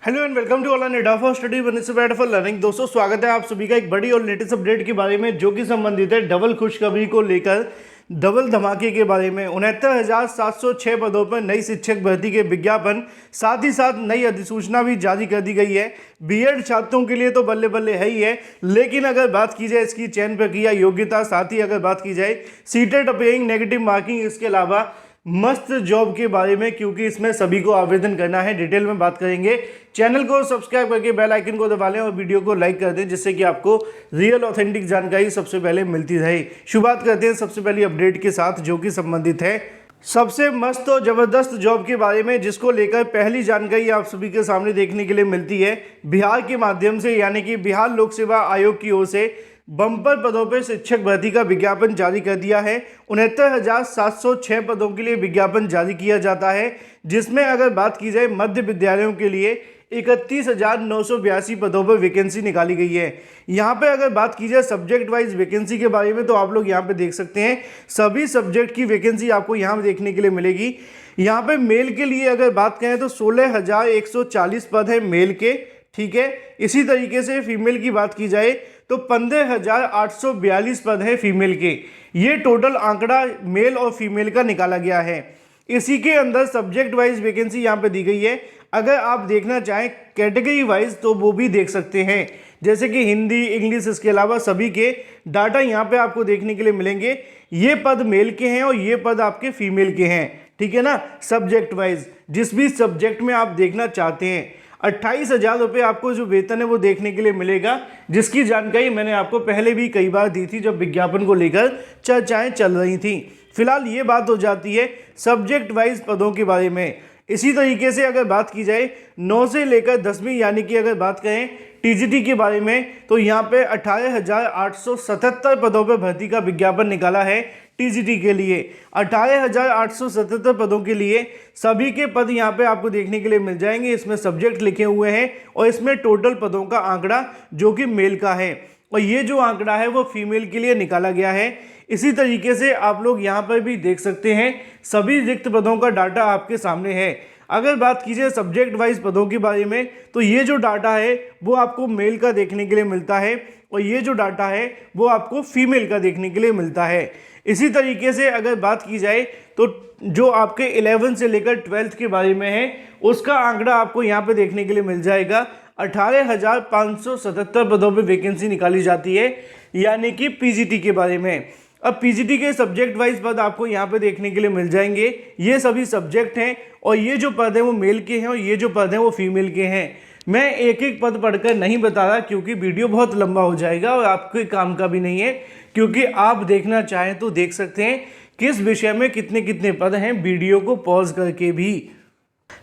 Hello and welcome to all net for study for learning. दोस्तों स्वागत है आप सभी का एक बड़ी और लेटेस्ट अपडेट के बारे में जो कि संबंधित है डबल खुशखबरी को लेकर। डबल धमाके के बारे में 69,706 पदों पर नई शिक्षक भर्ती के विज्ञापन, साथ ही साथ नई अधिसूचना भी जारी कर दी गई है। बीएड छात्रों के लिए तो बल्ले बल्ले है ही है, लेकिन अगर बात की जाए इसकी चयन प्रक्रिया, योग्यता, साथ ही अगर बात की जाए सीटेट अपेयरिंग, नेगेटिव मार्किंग, इसके अलावा मस्त जॉब के बारे में, क्योंकि इसमें सभी को आवेदन करना है, डिटेल में बात करेंगे। चैनल को सब्सक्राइब करके बेल आइकन को दबा लें और वीडियो को लाइक कर दें, जिससे कि आपको रियल ऑथेंटिक जानकारी सबसे पहले मिलती रहे। शुरुआत करते हैं सबसे पहली अपडेट के साथ, जो कि संबंधित है सबसे मस्त और जबरदस्त जॉब के बारे में, जिसको लेकर पहली जानकारी आप सभी के सामने देखने के लिए मिलती है। बिहार के माध्यम से, यानी कि बिहार लोक सेवा आयोग की ओर से बम्पर पदों पर शिक्षक भर्ती का विज्ञापन जारी कर दिया है। 69,706 पदों के लिए विज्ञापन जारी किया जाता है, जिसमें अगर बात की जाए मध्य विद्यालयों के लिए 31,982 पदों पर वैकेंसी निकाली गई है। यहाँ पे अगर बात की जाए सब्जेक्ट वाइज वैकेंसी के बारे में, तो आप लोग यहाँ पे देख सकते हैं सभी सब्जेक्ट की वैकेंसी आपको यहाँ देखने के लिए मिलेगी। यहाँ पे मेल के लिए अगर बात करें तो 16,140 पद है मेल के, ठीक है। इसी तरीके से फीमेल की बात की जाए तो 15,842 पद है फीमेल के। ये टोटल आंकड़ा मेल और फीमेल का निकाला गया है। इसी के अंदर सब्जेक्ट वाइज वैकेंसी यहाँ पे दी गई है। अगर आप देखना चाहें कैटेगरी वाइज तो वो भी देख सकते हैं, जैसे कि हिंदी, इंग्लिश, इसके अलावा सभी के डाटा यहाँ पे आपको देखने के लिए मिलेंगे। ये पद मेल के हैं और ये पद आपके फीमेल के हैं, ठीक है ना। सब्जेक्ट वाइज जिस भी सब्जेक्ट में आप देखना चाहते हैं, 28,000 रुपये आपको जो वेतन है वो देखने के लिए मिलेगा, जिसकी जानकारी मैंने आपको पहले भी कई बार दी थी जब विज्ञापन को लेकर चर्चाएं चल रही थी। फिलहाल ये बात हो जाती है सब्जेक्ट वाइज पदों के बारे में। इसी तरीके से अगर बात की जाए 9 से लेकर 10वीं, यानी कि अगर बात करें टीजीटी के बारे में, तो यहाँ पे 18,877 पदों पर भर्ती का विज्ञापन निकाला है। टीजीटी के लिए 18,877 पदों के लिए सभी के पद यहाँ पे आपको देखने के लिए मिल जाएंगे। इसमें सब्जेक्ट लिखे हुए हैं और इसमें टोटल पदों का आंकड़ा जो कि मेल का है, और ये जो आंकड़ा है वो फीमेल के लिए निकाला गया है। इसी तरीके से आप लोग यहाँ पर भी देख सकते हैं सभी रिक्त पदों का डाटा आपके सामने है। अगर बात कीजिए सब्जेक्ट वाइज पदों के बारे में, तो ये जो डाटा है वो आपको मेल का देखने के लिए मिलता है और ये जो डाटा है वो आपको फीमेल का देखने के लिए मिलता है। इसी तरीके से अगर बात की जाए तो जो आपके 11 से लेकर 12th के बारे में है, उसका आंकड़ा आपको यहाँ पे देखने के लिए मिल जाएगा। 18,577 पदों पे वैकेंसी निकाली जाती है, यानी कि पीजीटी के बारे में। अब पीजीटी के सब्जेक्ट वाइज पद आपको यहाँ पे देखने के लिए मिल जाएंगे। ये सभी सब्जेक्ट हैं और ये जो पद हैं वो मेल के हैं और ये जो पद हैं वो फीमेल के हैं। मैं एक एक पद पढ़कर नहीं बता रहा, क्योंकि वीडियो बहुत लंबा हो जाएगा और आपके काम का भी नहीं है, क्योंकि आप देखना चाहें तो देख सकते हैं किस विषय में कितने कितने पद हैं, वीडियो को पॉज करके भी।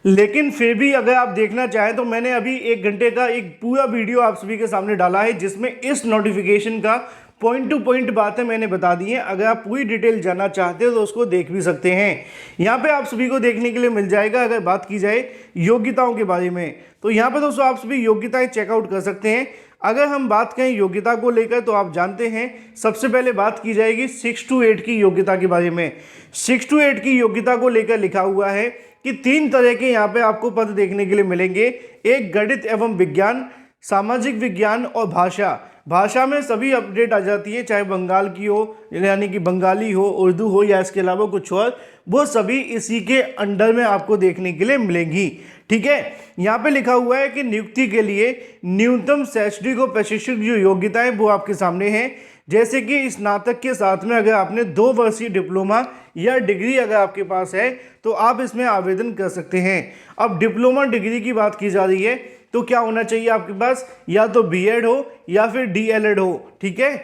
लेकिन फिर भी अगर आप देखना चाहें तो मैंने अभी 1 घंटे का एक पूरा वीडियो आप सभी के सामने डाला है, जिसमें इस नोटिफिकेशन का पॉइंट टू पॉइंट बातें मैंने बता दी हैं। अगर आप पूरी डिटेल जानना चाहते हो तो उसको देख भी सकते हैं। यहाँ पे आप सभी को देखने के लिए मिल जाएगा। अगर बात की जाए योग्यताओं के बारे में, तो यहाँ पे दोस्तों आप सभी योग्यताएं चेकआउट कर सकते हैं। अगर हम बात करें योग्यता को लेकर, तो आप जानते हैं सबसे पहले बात की जाएगी 6 to 8 की योग्यता के बारे में। 6 to 8 की योग्यता को लेकर लिखा हुआ है कि 3 तरह के यहाँ पे आपको पद देखने के लिए मिलेंगे। एक गणित एवं विज्ञान, सामाजिक विज्ञान और भाषा। भाषा में सभी अपडेट आ जाती है, चाहे बंगाल की हो, यानी कि बंगाली हो, उर्दू हो, या इसके अलावा कुछ और, वो सभी इसी के अंडर में आपको देखने के लिए मिलेंगी, ठीक है। यहाँ पे लिखा हुआ है कि नियुक्ति के लिए न्यूनतम शैक्षणिक और प्रशिक्षक जो योग्यताएं वो आपके सामने हैं, जैसे कि स्नातक के साथ में अगर आपने 2 वर्षीय डिप्लोमा या डिग्री अगर आपके पास है तो आप इसमें आवेदन कर सकते हैं। अब डिप्लोमा डिग्री की बात की जा रही है तो क्या होना चाहिए आपके पास, या तो बीएड हो या फिर डीएलएड हो, ठीक है,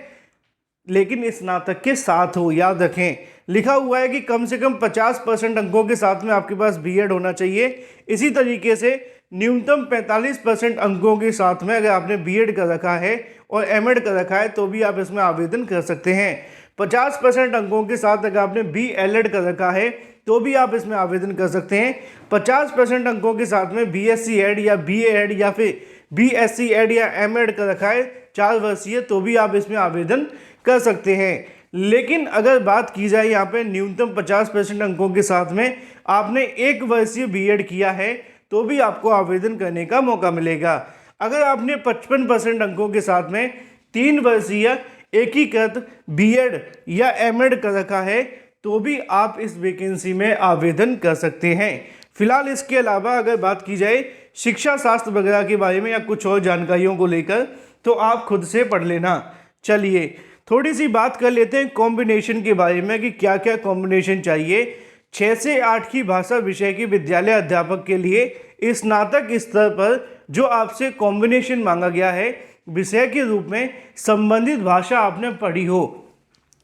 लेकिन स्नातक के साथ हो। याद रखें, लिखा हुआ है कि कम से कम 50% अंकों के साथ में आपके पास बीएड होना चाहिए। इसी तरीके से न्यूनतम 45% अंकों के साथ में अगर आपने बीएड कर रखा है और एमएड कर रखा है तो भी आप इसमें आवेदन कर सकते हैं। 50% अंकों के साथ अगर आपने बीएलएड कर रखा है तो भी आप इसमें आवेदन कर सकते हैं। 50% अंकों के साथ में बीएससी एड या बीए एड या फिर बीएससी एड या एमएड कर रखा है 4 वर्षीय, तो भी आप इसमें आवेदन कर सकते हैं। लेकिन अगर बात की जाए यहाँ पे न्यूनतम 50% अंकों के साथ में आपने 1 वर्षीय बीएड किया है तो भी आपको आवेदन करने का मौका मिलेगा। अगर आपने 55% अंकों के साथ में 3 वर्षीय एकीकृत बीएड या एमएड कर रखा है तो भी आप इस वैकेंसी में आवेदन कर सकते हैं। फिलहाल इसके अलावा अगर बात की जाए शिक्षा शास्त्र वगैरह के बारे में या कुछ और जानकारियों को लेकर तो आप खुद से पढ़ लेना। चलिए थोड़ी सी बात कर लेते हैं कॉम्बिनेशन के बारे में कि क्या क्या कॉम्बिनेशन चाहिए। 6 से 8 की भाषा विषय के विद्यालय अध्यापक के लिए स्नातक स्तर पर जो आपसे कॉम्बिनेशन मांगा गया है विषय के रूप में संबंधित भाषा आपने पढ़ी हो,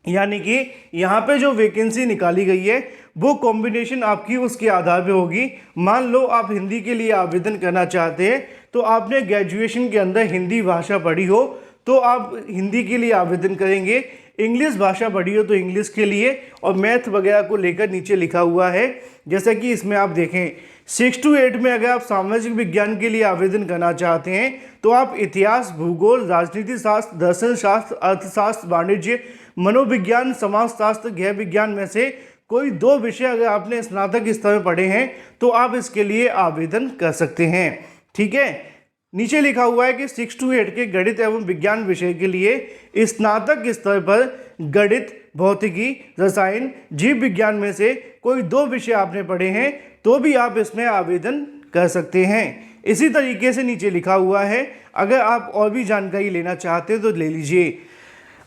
यानी कि यहाँ पे जो वैकेंसी निकाली गई है वो कॉम्बिनेशन आपकी उसके आधार पे होगी। मान लो आप हिंदी के लिए आवेदन करना चाहते हैं तो आपने ग्रेजुएशन के अंदर हिंदी भाषा पढ़ी हो तो आप हिंदी के लिए आवेदन करेंगे, इंग्लिश भाषा पढ़ी हो तो इंग्लिश के लिए, और मैथ वगैरह को लेकर नीचे लिखा हुआ है जैसा कि इसमें आप देखें 6 to 8 में अगर आप सामाजिक विज्ञान के लिए आवेदन करना चाहते हैं तो आप इतिहास, भूगोल, राजनीति शास्त्र, दर्शन शास्त्र, अर्थशास्त्र, वाणिज्य, मनोविज्ञान, समाजशास्त्र, गृह विज्ञान में से कोई 2 विषय अगर आपने स्नातक स्तर में पढ़े हैं तो आप इसके लिए आवेदन कर सकते हैं। ठीक है, नीचे लिखा हुआ है कि 6 to 8 के गणित एवं विज्ञान विषय के लिए स्नातक स्तर पर गणित, भौतिकी, रसायन, जीव विज्ञान में से कोई 2 विषय आपने पढ़े हैं तो भी आप इसमें आवेदन कर सकते हैं। इसी तरीके से नीचे लिखा हुआ है, अगर आप और भी जानकारी लेना चाहते हैं तो ले लीजिए।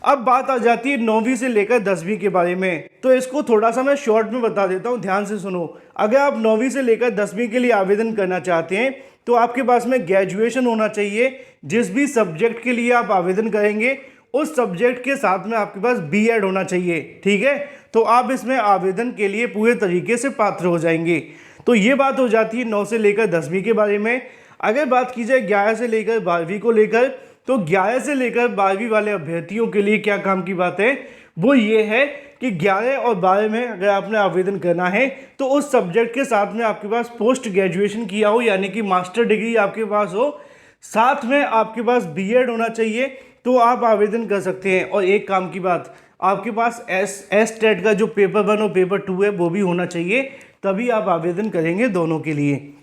अब बात आ जाती है 9वीं से लेकर 10वीं के बारे में, तो इसको थोड़ा सा मैं शॉर्ट में बता देता हूँ, ध्यान से सुनो। अगर आप 9वीं से लेकर 10वीं के लिए आवेदन करना चाहते हैं तो आपके पास में ग्रेजुएशन होना चाहिए। जिस भी सब्जेक्ट के लिए आप आवेदन करेंगे उस सब्जेक्ट के साथ में आपके पास बीएड होना चाहिए। ठीक है, तो आप इसमें आवेदन के लिए पूरे तरीके से पात्र हो जाएंगे। तो ये बात हो जाती है 9 से लेकर 10वीं के बारे में। अगर बात की जाए 11 से लेकर 12वीं को लेकर, तो 11 से लेकर 12वीं वाले अभ्यर्थियों के लिए क्या काम की बात है, वो ये है कि 11 और 12 में अगर आपने आवेदन करना है तो उस सब्जेक्ट के साथ में आपके पास पोस्ट ग्रेजुएशन किया हो, यानी कि मास्टर डिग्री आपके पास हो, साथ में आपके पास बीएड होना चाहिए तो आप आवेदन कर सकते हैं। और एक काम की बात, आपके पास एस टेट का जो पेपर 1 और पेपर 2 है वो भी होना चाहिए, तभी आप आवेदन करेंगे दोनों के लिए।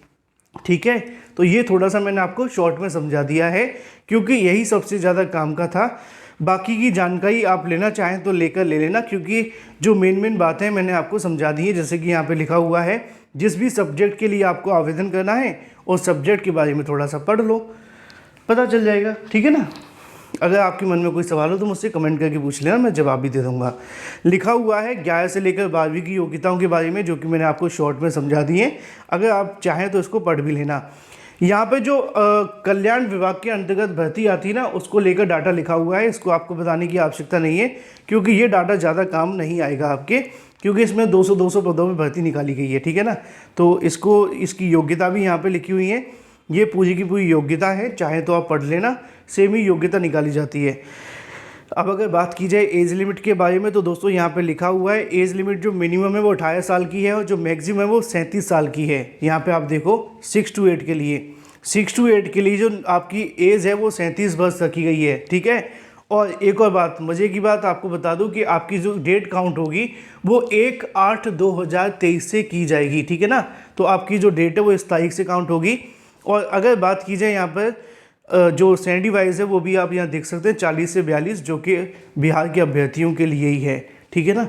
ठीक है, तो ये थोड़ा सा मैंने आपको शॉर्ट में समझा दिया है क्योंकि यही सबसे ज़्यादा काम का था। बाकी की जानकारी आप लेना चाहें तो लेकर ले लेना, क्योंकि जो मेन बातें मैंने आपको समझा दी है। जैसे कि यहाँ पे लिखा हुआ है जिस भी सब्जेक्ट के लिए आपको आवेदन करना है उस सब्जेक्ट के बारे में थोड़ा सा पढ़ लो, पता चल जाएगा। ठीक है ना, अगर आपके मन में कोई सवाल हो तो मुझसे कमेंट करके पूछ लेना, मैं जवाब भी दे दूंगा। लिखा हुआ है 11 से लेकर 12वीं की योग्यताओं के बारे में, जो कि मैंने आपको शॉर्ट में समझा दी है। अगर आप चाहें तो इसको पढ़ भी लेना। यहाँ पे जो कल्याण विभाग के अंतर्गत भर्ती आती है ना, उसको लेकर डाटा लिखा हुआ है। इसको आपको बताने की आवश्यकता नहीं है क्योंकि ये डाटा ज़्यादा काम नहीं आएगा आपके, क्योंकि इसमें 200 पदों में भर्ती निकाली गई है। ठीक है ना, तो इसकी योग्यता भी यहाँ पे लिखी हुई है। ये पूरी की पूरी योग्यता है, चाहे तो आप पढ़ लेना, सेम ही योग्यता निकाली जाती है। अब अगर बात की जाए एज लिमिट के बारे में तो दोस्तों यहाँ पे लिखा हुआ है एज लिमिट जो मिनिमम है वो 18 साल की है और जो मैक्सिमम है वो 37 साल की है। यहाँ पे आप देखो 6 to 8 के लिए, 6 to 8 के लिए जो आपकी एज है वो 37 वर्ष रखी गई है। ठीक है, और एक और बात, मज़े की बात आपको बता दूं कि आपकी जो डेट काउंट होगी वो 1/8/2023 से की जाएगी। ठीक है ना, तो आपकी जो डेट है वो इस तारीख से काउंट होगी। और अगर बात की जाए यहाँ पर जो सैलरी वाइज है वो भी आप यहाँ देख सकते हैं 40 से 42, जो कि बिहार के अभ्यर्थियों के लिए ही है। ठीक है ना,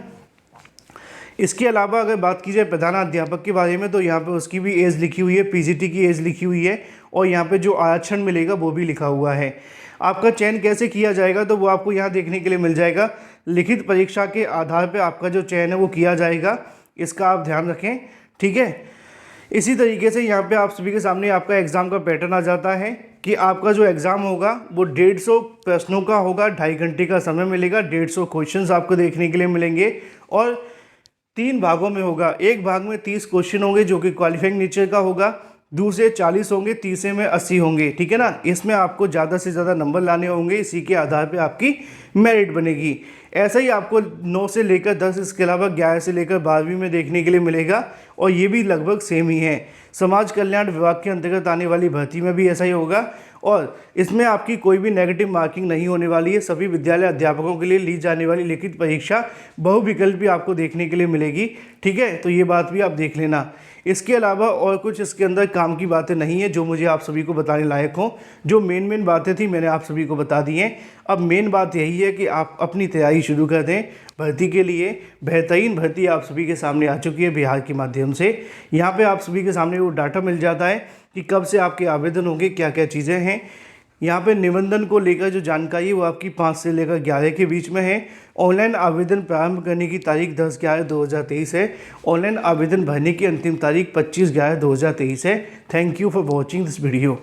इसके अलावा अगर बात की जाए प्रधानाध्यापक के बारे में तो यहाँ पे उसकी भी एज लिखी हुई है, पीजीटी की एज लिखी हुई है और यहाँ पे जो आरक्षण मिलेगा वो भी लिखा हुआ है। आपका चयन कैसे किया जाएगा तो वो आपको यहाँ देखने के लिए मिल जाएगा। लिखित परीक्षा के आधार पर आपका जो चयन है वो किया जाएगा, इसका आप ध्यान रखें। ठीक है, इसी तरीके से यहाँ पे आप सभी के सामने आपका एग्ज़ाम का पैटर्न आ जाता है कि आपका जो एग्ज़ाम होगा वो 150 प्रश्नों का होगा, 2.5 घंटे का समय मिलेगा, 150 क्वेश्चंस आपको देखने के लिए मिलेंगे और 3 भागों में होगा। एक भाग में 30 क्वेश्चन होंगे जो कि क्वालिफाइंग नेचर का होगा, दूसरे 40 होंगे, तीसरे में 80 होंगे। ठीक है ना, इसमें आपको ज़्यादा से ज़्यादा नंबर लाने होंगे, इसी के आधार पर आपकी मेरिट बनेगी। ऐसा ही आपको 9 से लेकर 10, इसके अलावा 11 से लेकर 12वीं में देखने के लिए मिलेगा और ये भी लगभग सेम ही है। समाज कल्याण विभाग के अंतर्गत आने वाली भर्ती में भी ऐसा ही होगा और इसमें आपकी कोई भी नेगेटिव मार्किंग नहीं होने वाली है। सभी विद्यालय अध्यापकों के लिए ली जाने वाली लिखित परीक्षा बहुविकल्पी आपको देखने के लिए मिलेगी। ठीक है, तो ये बात भी आप देख लेना। इसके अलावा और कुछ इसके अंदर काम की बातें नहीं है जो मुझे आप सभी को बताने लायक हो। जो मेन बातें थी मैंने आप सभी को बता दी हैं। अब मेन बात यही है कि आप अपनी तैयारी शुरू कर दें भर्ती के लिए। बेहतरीन भर्ती आप सभी के सामने आ चुकी है बिहार के माध्यम से। यहाँ पे आप सभी के सामने वो डाटा मिल जाता है कि कब से आपके आवेदन होंगे, क्या क्या चीज़ें हैं। यहाँ पे निबंधन को लेकर जो जानकारी है वो आपकी 5 से लेकर 11 के बीच में है। ऑनलाइन आवेदन प्रारंभ करने की तारीख 10/11/2023 है। ऑनलाइन आवेदन भरने की अंतिम तारीख 25/11/2023 है। Thank you for watching this video.